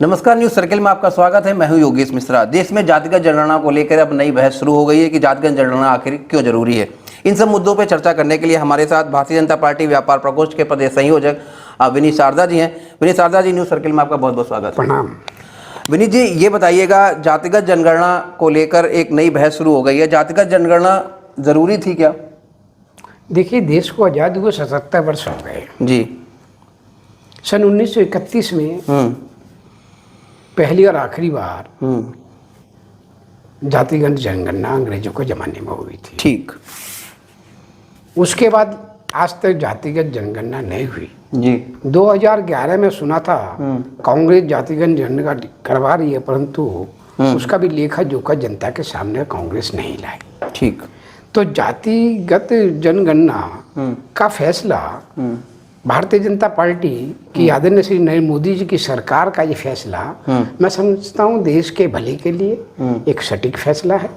नमस्कार, news circle में आपका स्वागत है। मैं हूं योगेश मिश्रा। देश में जातिगत जनगणना को लेकर अब नई बहस शुरू हो गई है कि जातिगत जनगणना आखिर क्यों जरूरी है। इन सब मुद्दों पर चर्चा करने के लिए हमारे साथ भारतीय जनता पार्टी व्यापार प्रकोष्ठ के प्रदेश संयोजक विनीत शारदा जी हैं। विनीत शारदा जी, न्यूज सर्किल में आपका बहुत बहुत स्वागत है। प्रणाम। विनीत जी, ये बताइएगा, जातिगत जनगणना को लेकर एक नई बहस शुरू हो गई है। जातिगत जनगणना जरूरी थी क्या? देखिए, देश को आज़ाद हुए 77 वर्ष हो गए जी। सन 1931 में पहली और आखिरी बार जातिगत जनगणना अंग्रेजों के ज़माने में हुई थी। ठीक। उसके बाद आज तक जातिगत जनगणना नहीं हुई जी। 2011 में सुना था कांग्रेस जातिगत जनगणना करवा रही है, परंतु उसका भी लेखा जोखा जनता के सामने कांग्रेस नहीं लाई। ठीक। तो जातिगत जनगणना का फैसला भारतीय जनता पार्टी की आदरणीय श्री नरेंद्र मोदी जी की सरकार का ये फैसला मैं समझता हूँ देश के भले के लिए एक सटीक फैसला है।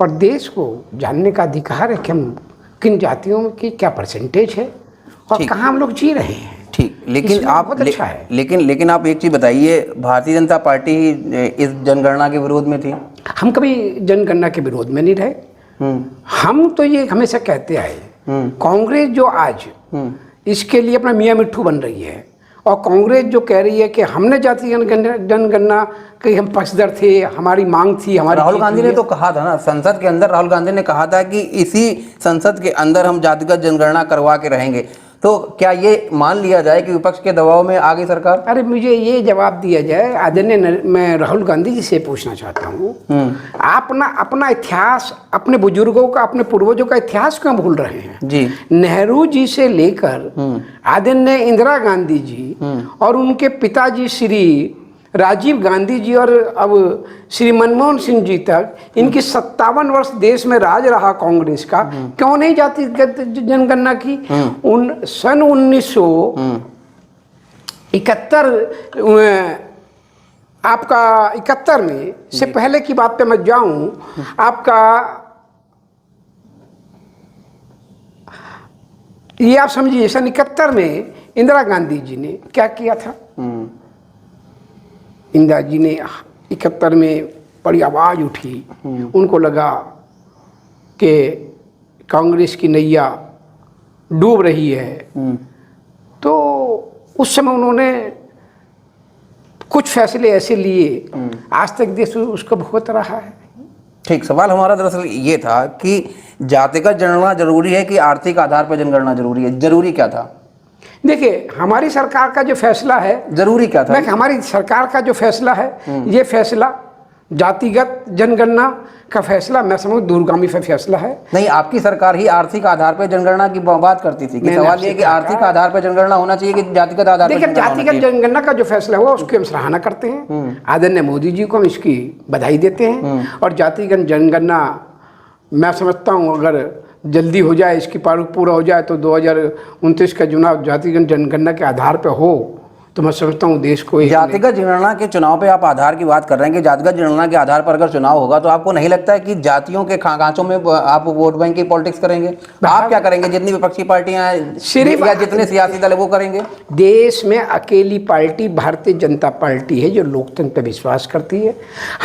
और देश को जानने का अधिकार है कि हम किन जातियों की क्या परसेंटेज है और कहाँ हम लोग जी रहे हैं। ठीक। लेकिन आप बहुत अच्छा है। लेकिन आप एक चीज बताइए, भारतीय जनता पार्टी इस जनगणना के विरोध में थी? हम कभी जनगणना के विरोध में नहीं रहे। हम तो ये हमेशा कहते आए, कांग्रेस जो आज इसके लिए अपना मियाँ मिट्ठू बन रही है और कांग्रेस जो कह रही है कि हमने जातिगत जनगणना कि हम पक्षधर थे, हमारी मांग थी, हमारी। राहुल गांधी ने तो कहा था ना, संसद के अंदर राहुल गांधी ने कहा था कि इसी संसद के अंदर हम जातिगत जनगणना करवा के रहेंगे। तो क्या ये मान लिया जाए कि विपक्ष के दबाव में आ गई सरकार? अरे मुझे ये जवाब दिया जाए, आदरणीय मैं राहुल गांधी जी से पूछना चाहता हूँ, आप अपना इतिहास, अपने बुजुर्गों का, अपने पूर्वजों का इतिहास क्यों भूल रहे हैं? जी। नेहरू जी से लेकर आदरणीय इंदिरा गांधी जी और उनके पिताजी श्री राजीव गांधी जी और अब श्री मनमोहन सिंह जी तक, इनकी 57 वर्ष देश में राज रहा कांग्रेस का, क्यों नहीं जातिगत जनगणना की? सन 1971 आपका 71 में से पहले की बात पे मैं जाऊं, आपका ये आप समझिए, सन 71 में इंदिरा गांधी जी ने क्या किया था? इंदिरा जी ने 71 में बड़ी आवाज़ उठी, उनको लगा कि कांग्रेस की नैया डूब रही है, तो उस समय उन्होंने कुछ फैसले ऐसे लिए, आज तक देश उसको भुगत रहा है। ठीक। सवाल हमारा दरअसल ये था कि जातिगत जनगणना जरूरी है कि आर्थिक आधार पर जनगणना जरूरी है? जरूरी क्या था? देखिए, हमारी सरकार का जो फैसला है, जरूरी क्या था? हमारी सरकार का जो फैसला है, ये फैसला जातिगत जनगणना का फैसला मैं समझ दूरगामी फैसला है। नहीं, आपकी सरकार ही आर्थिक आधार पर जनगणना की बात करती थी कि सवाल ये कि आर्थिक आधार पर जनगणना होना चाहिए कि जातिगत आधार पर? देखिए, जातिगत जनगणना का जो फैसला हुआ उसकी हम सराहना करते हैं। आदरणीय मोदी जी को हम इसकी बधाई देते हैं। और जातिगत जनगणना मैं समझता हूँ अगर जल्दी हो जाए, इसकी पूरा हो जाए, तो 2029 का चुनाव जातिगत जनगणना के आधार पर हो, तो मैं समझता हूँ देश को। जातिगत जनगणना के चुनाव पे आप आधार की बात कर रहे हैं कि जातिगत जनगणना के आधार पर अगर चुनाव होगा तो आपको नहीं लगता है कि जातियों के खांचों में आप वोट बैंक की पॉलिटिक्स करेंगे? आप क्या करेंगे? जितनी विपक्षी पार्टियां हैं सिर्फ या जितने सियासी दल वो करेंगे? देश में अकेली पार्टी भारतीय जनता पार्टी है जो लोकतंत्र पर विश्वास करती है।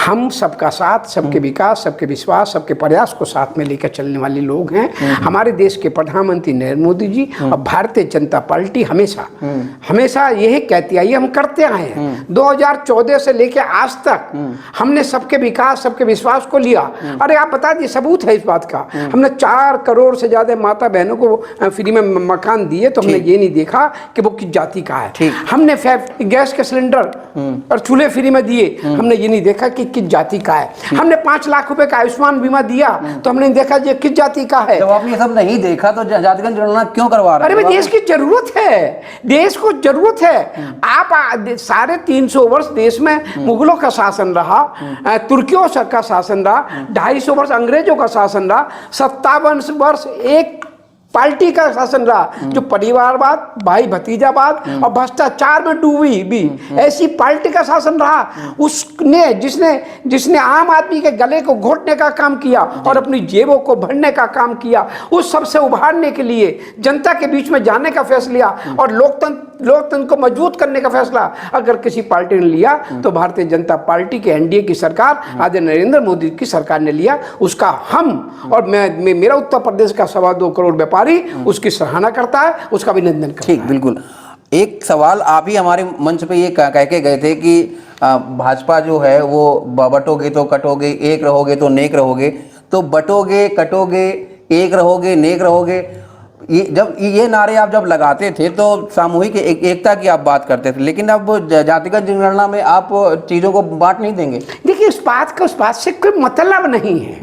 हम सबका साथ, सबके विकास, सबके विश्वास, सबके प्रयास को साथ में लेकर चलने वाले लोग हैं। हमारे देश के प्रधानमंत्री नरेंद्र मोदी जी और भारतीय जनता पार्टी हमेशा यही कहती आई, हम करते आए हैं। 2014 से लेकर आज तक हमने सबके विकास, सबके विश्वास को लिया। अरे आप बता दिए, सबूत है इस बात का। हमने 4 करोड़ से ज्यादा माता बहनों को फ्री में मकान दिए, तो हमने ये नहीं देखा कि वो किस जाति का है। हमने गैस के सिलेंडर और चूल्हे फ्री में दिए, हमने ये नहीं देखा कि किस जाति का है। हमने 5 लाख रुपए का आयुष्मान बीमा दिया, तो हमने देखा ये किस जाति का है। जब आपने सब नहीं देखा तो जातिगत जनगणना क्यों करवा रहे हैं? अरे देश की जरूरत है, देश को जरूरत है। आप 350 वर्ष देश में मुगलों का शासन रहा, तुर्कियों का शासन रहा, 250 वर्ष अंग्रेजों का शासन रहा, 57 वर्ष एक पार्टी का शासन रहा जो परिवारवाद, भाई भतीजावाद और भ्रष्टाचार में डूबी भी ऐसी पार्टी का शासन रहा। उसने जिसने आम आदमी के गले को घोटने का काम किया और अपनी जेबों को भरने का काम किया, उस सबसे उभारने के लिए जनता के बीच में जाने का फैसला लिया और लोकतंत्र लोकतंत्र को मजबूत करने का फैसला अगर किसी पार्टी ने लिया तो भारतीय जनता पार्टी के एनडीए की सरकार आदरणीय नरेंद्र मोदी की सरकार ने लिया। उसका हम और मेरा उत्तर प्रदेश का 2.25 करोड़ व्यापारी उसकी सराहना करता है, उसका अभिनंदन करता है। ठीक, बिल्कुल। एक सवाल आप ही हमारे मंच पे ये कह के गए थे कि भाजपा जो है वो बटोगे तो कटोगे, एक रहोगे तो नेक रहोगे। तो बटोगे, कटोगे, एक रहोगे, नेक रहोगे, ये नारे आप जब लगाते थे तो सामूहिक एकता की आप बात करते थे, लेकिन अब जातिगत जनगणना में आप चीजों को बांट नहीं देंगे। देखिए, उस बात से कोई मतलब नहीं है।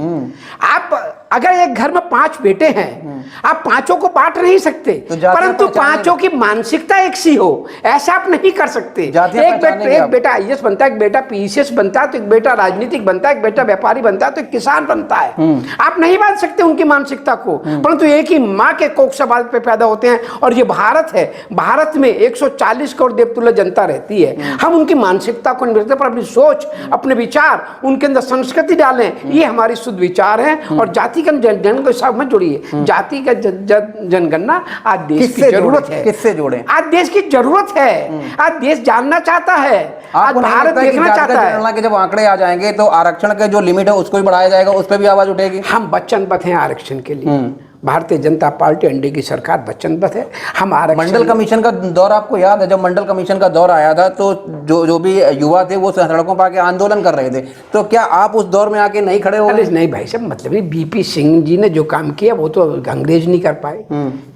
आप अगर एक घर में 5 बेटे हैं, आप 5 को बांट नहीं सकते, परंतु 5 की मानसिकता एक सी हो, ऐसा आप नहीं कर सकते। एक बेटा आईएएस बनता है, एक बेटा पीसीएस बनता है, तो एक बेटा राजनीतिक बनता है, एक बेटा व्यापारी बनता है, तो एक किसान बनता है। आप नहीं बांट सकते उनकी मानसिकता को, परंतु एक ही माँ के कोख से बाल पे पैदा होते हैं। और ये भारत है, भारत में 140 करोड़ देवतुल्य जनता रहती है। हम उनकी मानसिकता को नहीं पर अपनी सोच, अपने विचार, उनके अंदर संस्कृति डालें, ये हमारी शुद्ध विचार है। और जाति जनगणना सब में जोड़िए, जाति का जनगणना आज देश की जरूरत है। किससे जोड़े? आज देश की जरूरत है, आज देश जानना चाहता है, आज भारत देखना चाहता है। जनगणना के जब आंकड़े आ जाएंगे तो आरक्षण के जो लिमिट है उसको भी बढ़ाया जाएगा, उस पर भी आवाज उठेगी। हम वचनबद्ध हैं आरक्षण के लिए। भारतीय जनता पार्टी एनडीए की सरकार वचनबद्ध है। हम आरक्षण, मंडल कमीशन का दौर आपको याद है? जब मंडल कमीशन का दौर आया था तो जो भी युवा थे वो सड़कों पर आके आंदोलन कर रहे थे, तो क्या आप उस दौर में आके नहीं खड़े हो? नहीं भाई साहब, मतलब बीपी सिंह जी ने जो काम किया वो तो अंग्रेज नहीं कर पाए।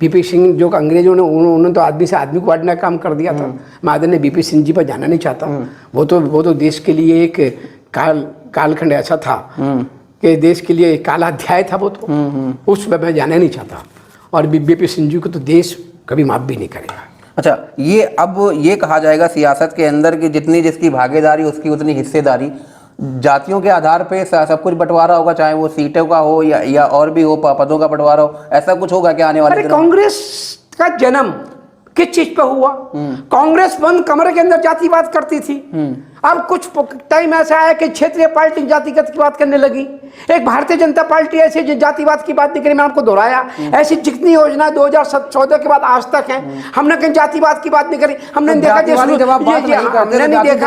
बीपी सिंह जो अंग्रेजों ने, उन्होंने तो आदमी से आदमी को बांटने का काम कर दिया था। मैं आदरणीय बीपी सिंह जी पर जाना नहीं चाहता। वो तो देश के लिए एक कालखंड ऐसा था कि देश के लिए काला अध्याय था वो तो। उस पर मैं जाना नहीं चाहता, और बीपी सिंह जी को तो देश कभी माफ भी नहीं करेगा। अच्छा, ये अब ये कहा जाएगा सियासत के अंदर कि जितनी जिसकी भागीदारी उसकी उतनी हिस्सेदारी, जातियों के आधार पे सब कुछ बंटवारा होगा, चाहे वो सीटों का हो या और भी हो, पदों का बंटवारा हो, ऐसा कुछ होगा क्या आने वाले दिनों? कांग्रेस का जन्म किस चीज पे हुआ? कांग्रेस बंद कमरे के अंदर जातिवाद करती थी। अब कुछ टाइम ऐसा है कि क्षेत्रीय पार्टी जातिगत की बात करने लगी। एक भारतीय जनता पार्टी ऐसी जो जातिवाद की बात नहीं करी, मैं आपको दोहराया। ऐसी जितनी योजना 2014 के बाद आज तक है, हमने कहीं जातिवाद की बात नहीं करी। हमने देखा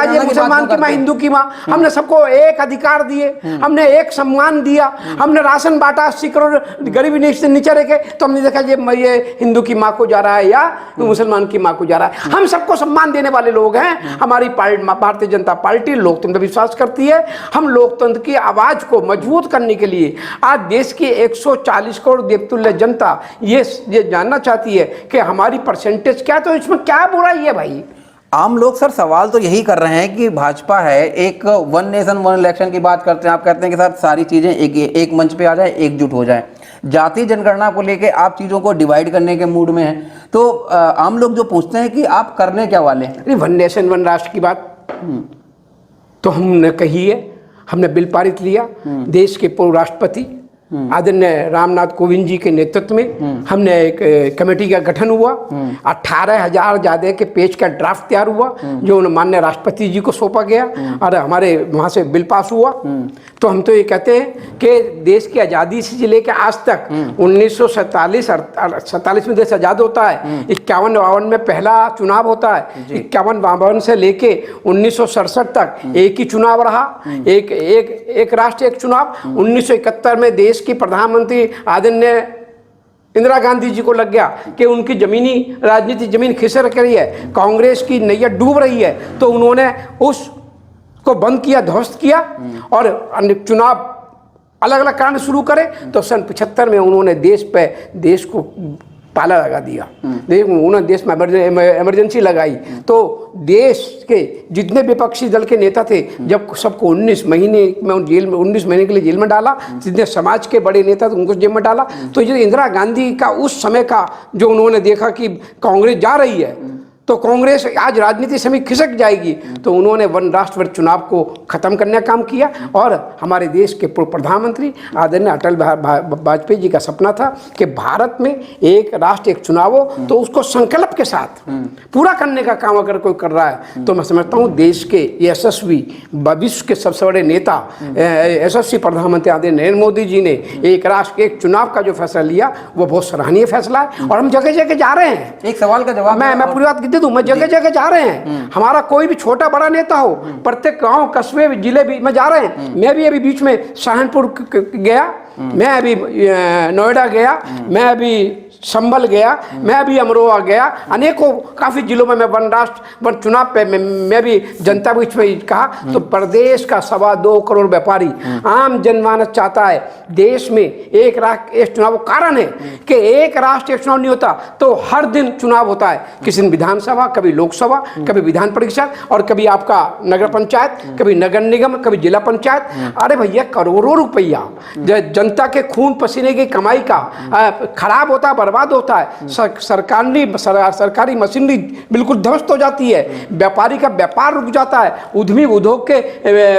ये मुसलमान की माँ, हिंदू की माँ, हमने सबको एक अधिकार दिए, हमने एक सम्मान दिया, हमने राशन बांटा, 80 करोड़ गरीबी नीचे रखे, तो हमने देखा ये हिंदू की माँ को जा रहा है या मुसलमान की माँ को जा रहा है। हम सबको सम्मान देने वाले लोग हैं। हमारी भारतीय जनता पार्टी लोकतंत्र में विश्वास करती है। हम लोकतंत्र की आवाज को मजबूत करने के लिए आज देश की 140 करोड़ देवतुल्य जनता ये जानना चाहती है कि हमारी परसेंटेज क्या, तो इसमें क्या बुराई है भाई? आम लोग सर सवाल तो यही कर रहे हैं कि भाजपा है, एक वन नेशन वन इलेक्शन की बात करते हैं, आप कहते हैं कि सर सारी चीजें एक मंच पे आ जाए, एकजुट हो जाए। जाति जनगणना को लेके आप चीजों को डिवाइड करने के मूड में हैं, तो आम लोग जो पूछते हैं कि आप करने क्या वाले हैं? वन नेशन वन राष्ट्र की बात तो हमने कही है, हमने बिल पारित लिया। देश के पूर्व राष्ट्रपति आदरणीय रामनाथ कोविंद जी के नेतृत्व में हमने एक कमेटी का गठन हुआ। 18,000 ज्यादा के पेज का ड्राफ्ट तैयार हुआ जो माननीय राष्ट्रपति जी को सौंपा गया और हमारे वहाँ से बिल पास हुआ। तो हम तो ये कहते हैं कि देश की आज़ादी से लेकर आज तक 1947 में देश आज़ाद होता है, 51-52 में पहला चुनाव होता है, 51-52 से लेके 1967 तक एक ही चुनाव रहा, एक राष्ट्र एक चुनाव। 1971 में देश की प्रधानमंत्री आदरणीय इंदिरा गांधी जी को लग गया कि उनकी जमीनी राजनीति जमीन खिसक रही है, कांग्रेस की नैया डूब रही है, तो उन्होंने उसको बंद किया, ध्वस्त किया और चुनाव अलग अलग कारण शुरू करे। तो सन 75 में उन्होंने देश को ताला लगा दिया, उन्होंने देश में इमरजेंसी लगाई। तो देश के जितने विपक्षी दल के नेता थे, जब सबको 19 महीने में जेल में 19 महीने के लिए जेल में डाला, जितने समाज के बड़े नेता थे उनको जेल में डाला। तो ये इंदिरा गांधी का उस समय का जो उन्होंने देखा कि कांग्रेस जा रही है तो कांग्रेस आज राजनीति समय खिसक जाएगी, तो उन्होंने वन राष्ट्र चुनाव को खत्म करने का काम किया। और हमारे देश के पूर्व प्रधानमंत्री आदरणीय अटल वाजपेयी जी का सपना था कि भारत में एक राष्ट्र एक चुनाव हो, तो उसको संकल्प के साथ पूरा करने का काम अगर कोई कर रहा है तो मैं समझता हूँ देश के यशस्वी विश्व के सबसे बड़े नेता यशस्वी प्रधानमंत्री आदरणीय नरेंद्र मोदी जी ने एक राष्ट्र एक चुनाव का जो फैसला लिया वो बहुत सराहनीय फैसला है और हम जगह जगह जा रहे हैं। एक सवाल का जवाब मैं पूरी बात दूं, मैं जगह जगह जा रहे हैं, हमारा कोई भी छोटा बड़ा नेता हो, प्रत्येक गांव कस्बे जिले भी में जा रहे हैं। मैं भी अभी बीच में सहारनपुर गया, मैं अभी नोएडा गया, मैं अभी संभल गया, मैं अभी अमरोहा गया, अनेकों काफ़ी जिलों में मैं वन राष्ट्र वन चुनाव पे मैं भी जनता बीच में कहा। तो प्रदेश का 2.25 करोड़ व्यापारी, आम जनमानस चाहता है देश में एक राष्ट्र एक चुनाव। कारण है कि एक राष्ट्र एक चुनाव नहीं होता तो हर दिन चुनाव होता है, किसी दिन विधानसभा, कभी लोकसभा, कभी विधान परिषद और कभी आपका नगर पंचायत, कभी नगर निगम, कभी जिला पंचायत। अरे भैया करोड़ों रुपया जनता के खून पसीने की कमाई का खराब होता है, बर्बाद होता है। सरकारी मशीनरी बिल्कुल ध्वस्त हो जाती है, व्यापारी का व्यापार रुक जाता है, उद्यमी उद्योग के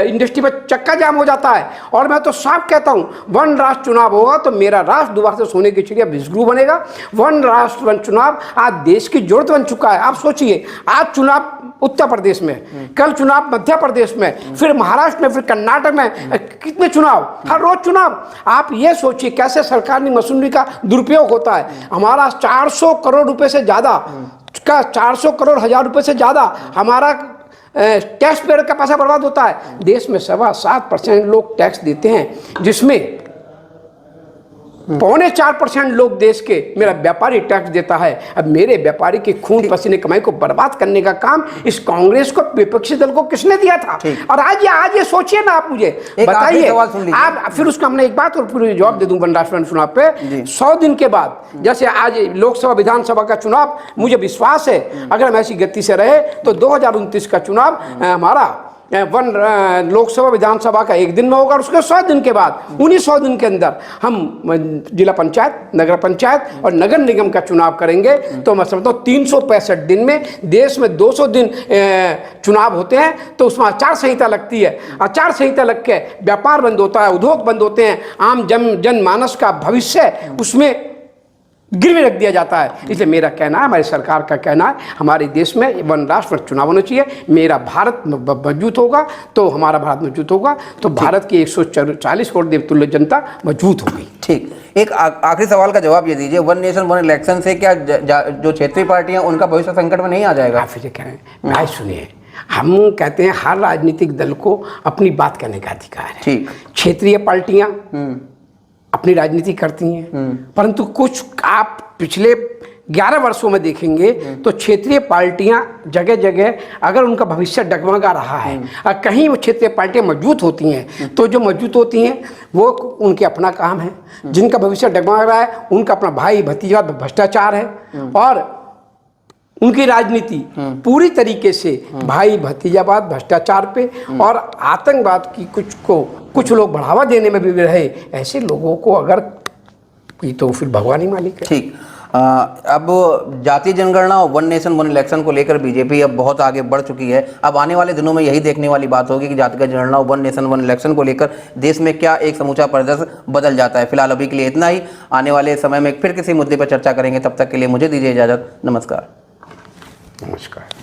इंडस्ट्री में चक्का जाम हो जाता है। और मैं तो साफ कहता हूं, वन राष्ट्र चुनाव होगा तो मेरा राष्ट्र दोबारा से सोने की चिड़िया विश्वगुरु बनेगा। वन राष्ट्र वन चुनाव आज देश की जरूरत बन चुका है। आप सोचिए, आज चुनाव उत्तर प्रदेश में, कल चुनाव मध्य प्रदेश में, फिर महाराष्ट्र में, फिर कर्नाटक में, कितने चुनाव, हर रोज चुनाव। आप ये सोचिए कैसे सरकारी मशीनरी का दुरुपयोग होता है। हमारा 400 करोड़ रुपए से ज़्यादा का 400 करोड़ हजार रुपए से ज़्यादा हमारा टैक्स पेयर का पैसा बर्बाद होता है। देश में 7.25% लोग टैक्स देते हैं, जिसमें 4.25% लोग देश के मेरा व्यापारी टैक्स देता है। अब मेरे व्यापारी के खून पसीने कमाई को बर्बाद करने का काम इस कांग्रेस को, विपक्षी दल को किसने दिया था? और आज ये सोचिए ना, आप मुझे बताइए, आप फिर उसका हमने एक बात और पूरी जवाब दे दूं। वन राष्ट्र वन चुनाव पे 100 दिन के बाद, जैसे आज लोकसभा विधानसभा का चुनाव, मुझे विश्वास है अगर हम ऐसी गति से रहे तो 2029 का चुनाव हमारा लोकसभा विधानसभा का 1 दिन में होगा और उसके 100 दिन के बाद, 100 दिन के अंदर हम जिला पंचायत, नगर पंचायत और नगर निगम का चुनाव करेंगे। तो मैं समझता हूँ 365 दिन में, देश में 200 दिन चुनाव होते हैं, तो उसमें आचार संहिता लगती है। आचार संहिता लग के व्यापार बंद होता है, उद्योग बंद होते हैं, आम जनमानस का भविष्य उसमें गिरवी रख दिया जाता है। इसलिए मेरा कहना है, हमारी सरकार का कहना है, हमारे देश में वन राष्ट्र चुनाव होना चाहिए। मेरा भारत मजबूत होगा तो हमारा भारत मजबूत होगा, तो भारत की 140 करोड़ देवतुल्य जनता मजबूत होगी। ठीक, एक आखिरी सवाल का जवाब ये दीजिए, वन नेशन वन इलेक्शन से क्या जो क्षेत्रीय पार्टियां, उनका भविष्य संकट में नहीं आ जाएगा? आप फिर कह रहे हैं, मैं सुनिए, हम कहते हैं हर राजनीतिक दल को अपनी बात करने का अधिकार है। ठीक, क्षेत्रीय पार्टियां अपनी राजनीति करती हैं, परंतु कुछ आप पिछले 11 वर्षों में देखेंगे तो क्षेत्रीय पार्टियां जगह जगह अगर उनका भविष्य डगमगा रहा है, कहीं वो क्षेत्रीय पार्टियां मजबूत होती हैं, तो जो मजबूत होती हैं वो उनके अपना काम है। जिनका भविष्य डगमगा रहा है उनका अपना भाई भतीजा भ्रष्टाचार है, और उनकी राजनीति पूरी तरीके से भाई भतीजावाद, भ्रष्टाचार पे और आतंकवाद की कुछ लोग बढ़ावा देने में भी रहे। ऐसे लोगों को अगर तो फिर भगवान ही मालिक है। ठीक, अब जातीय जनगणना और वन नेशन वन इलेक्शन को लेकर बीजेपी अब बहुत आगे बढ़ चुकी है। अब आने वाले दिनों में यही देखने वाली बात होगी कि जातीय जनगणना और वन नेशन वन इलेक्शन को लेकर देश में क्या एक समूचा परिदृश्य बदल जाता है। फिलहाल अभी के लिए इतना ही, आने वाले समय में फिर किसी मुद्दे पर चर्चा करेंगे। तब तक के लिए मुझे दीजिए इजाजत। नमस्कार। नमस्कार।